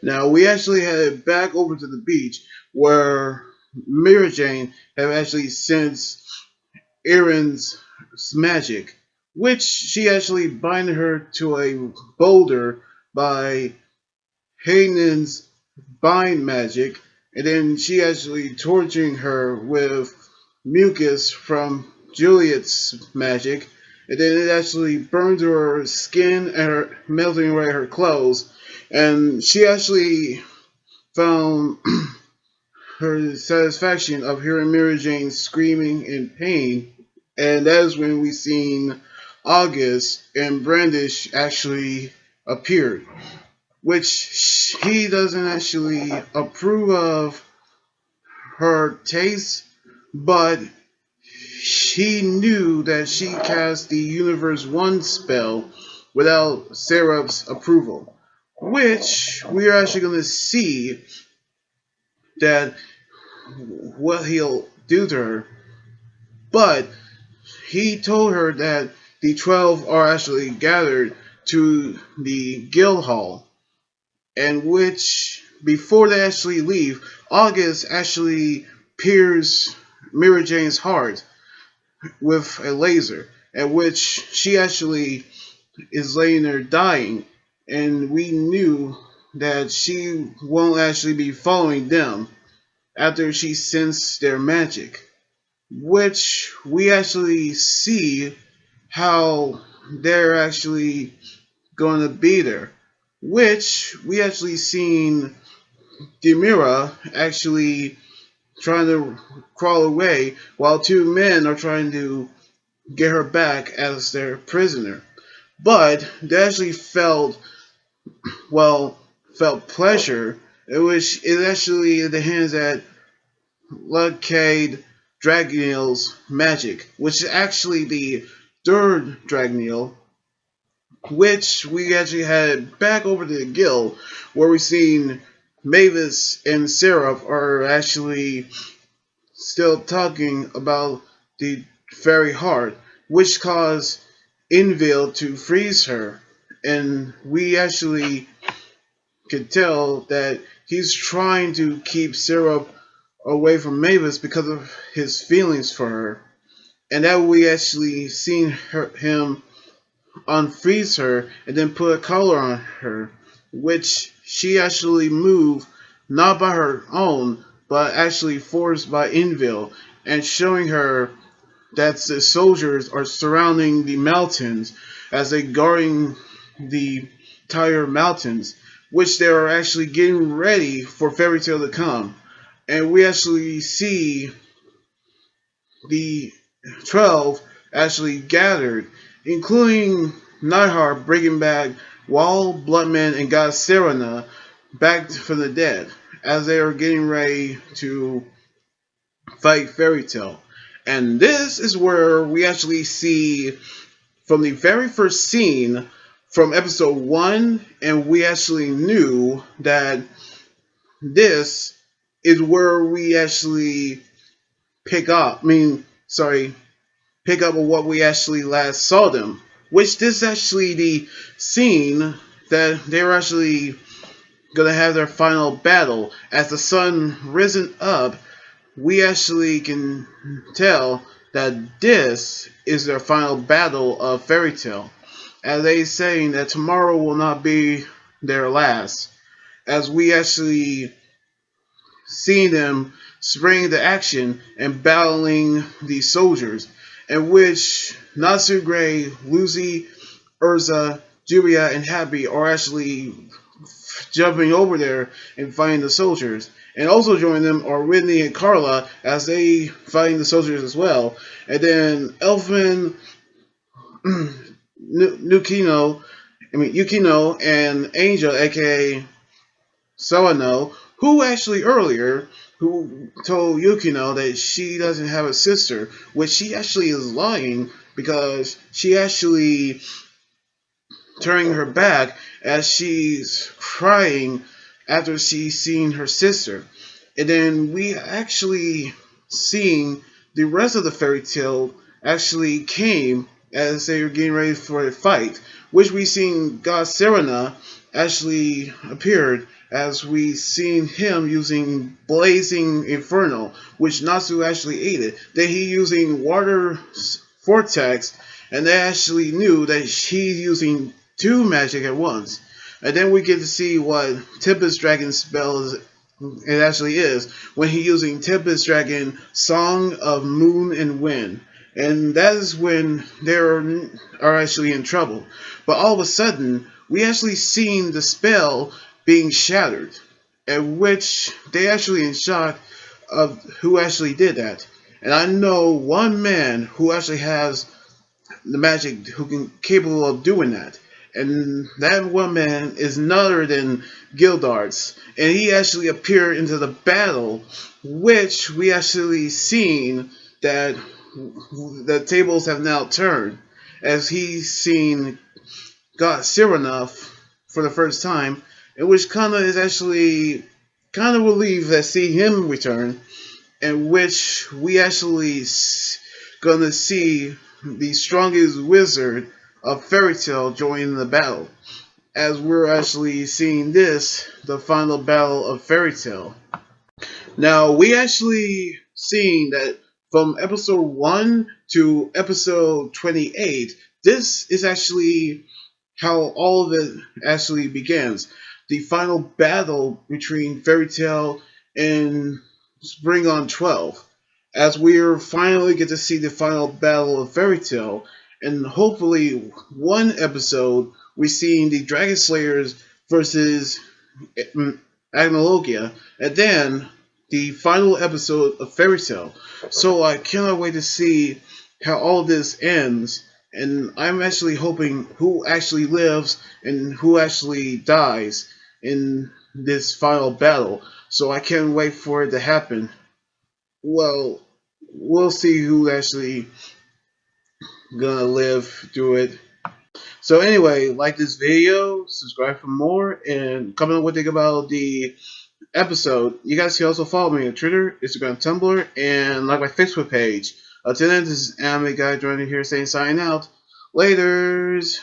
Now we actually headed back over to the beach where Mira Jane have actually sensed Erin's magic, which she actually bind her to a boulder by Hayden's bind magic, and then she actually torturing her with mucus from Juliet's magic, and then it actually burned her skin and her melting away her clothes, and she actually found her satisfaction of hearing Mary Jane screaming in pain, and that is when we seen August and Brandish actually appeared, which he doesn't actually approve of her taste, but she knew that she cast the Universe 1 spell without Seraph's approval, which we are actually going to see that what he'll do to her. But he told her that the 12 are actually gathered to the guild hall, and which, before they actually leave, August actually pierces Mira Jane's heart with a laser, at which she actually is laying there dying, and we knew that she won't actually be following them after she sensed their magic, which we actually see how they're actually going to be there, which we actually seen Demira actually trying to crawl away while two men are trying to get her back as their prisoner. But they actually felt pleasure, which is actually in the hands at Lucade Dragnil's magic, which is actually the third Dragnil, which we actually had back over to the guild, where we seen Mavis and Seraph are actually still talking about the fairy heart, which caused Inville to freeze her, and we actually could tell that he's trying to keep Seraph away from Mavis because of his feelings for her, and that we actually seen him unfreeze her and then put a collar on her, which she actually moved not by her own, but actually forced by Inville, and showing her that the soldiers are surrounding the mountains as they guarding the entire mountains, which they are actually getting ready for Fairy Tale to come. And we actually see the 12 actually gathered, including Nightheart bringing back Wall, Bloodman, and God Serena back from the dead as they are getting ready to fight Fairy Tale. And this is where we actually see from the very first scene from episode 1, and we actually knew that this is where we actually pick up on what we actually last saw them. Which this is actually the scene that they were actually gonna have their final battle. As the sun risen up, we actually can tell that this is their final battle of Fairy Tale. As they saying that tomorrow will not be their last. As we actually see them spring into action and battling these soldiers, in which Natsu Gray, Lucy, Urza, Julia, and Happy are actually jumping over there and fighting the soldiers. And also joining them are Whitney and Carla as they fighting the soldiers as well. And then Elfin, Yukino, and Angel, aka Sawano, who actually earlier who told Yukino that she doesn't have a sister, which she actually is lying because she actually turning her back as she's crying after she's seen her sister. And then we actually seeing the rest of the fairy tale actually came as they were getting ready for a fight, which we seen God Serena actually appeared as we seen him using Blazing Inferno, which Natsu actually ate it. Then he using Water Vortex, and they actually knew that he's using two magic at once. And then we get to see what Tempest Dragon spell it actually is when he's using Tempest Dragon Song of Moon and Wind. And that is when they are actually in trouble. But all of a sudden, we actually seen the spell being shattered, at which they actually in shock of who actually did that. And I know one man who actually has the magic who can capable of doing that. And that one man is none other than Gildarts. And he actually appeared into the battle, which we actually seen that the tables have now turned, as he's seen got Sirenov for the first time, in which Kana is actually kind of relieved that see him return, in which we actually gonna see the strongest wizard of Fairy Tail join the battle, as we're actually seeing this, the final battle of Fairy Tail. Now, we actually seen that from episode 1 to episode 28, this is actually how all of it actually begins. The final battle between Fairy Tail and Spring on 12. As we're finally get to see the final battle of Fairy Tail, and hopefully one episode we're seeing the Dragon Slayers versus Agnologia, and then the final episode of Fairy Tail. So I cannot wait to see how all this ends, and I'm actually hoping who actually lives and who actually dies in this final battle. So I can't wait for it to happen. Well, we'll see who actually gonna live through it. So anyway, like this video, subscribe for more, and comment on what you think about the episode. You guys can also follow me on Twitter, Instagram, Tumblr, and like my Facebook page. Until then, this is Anime Guy joining here saying sign out. Laters!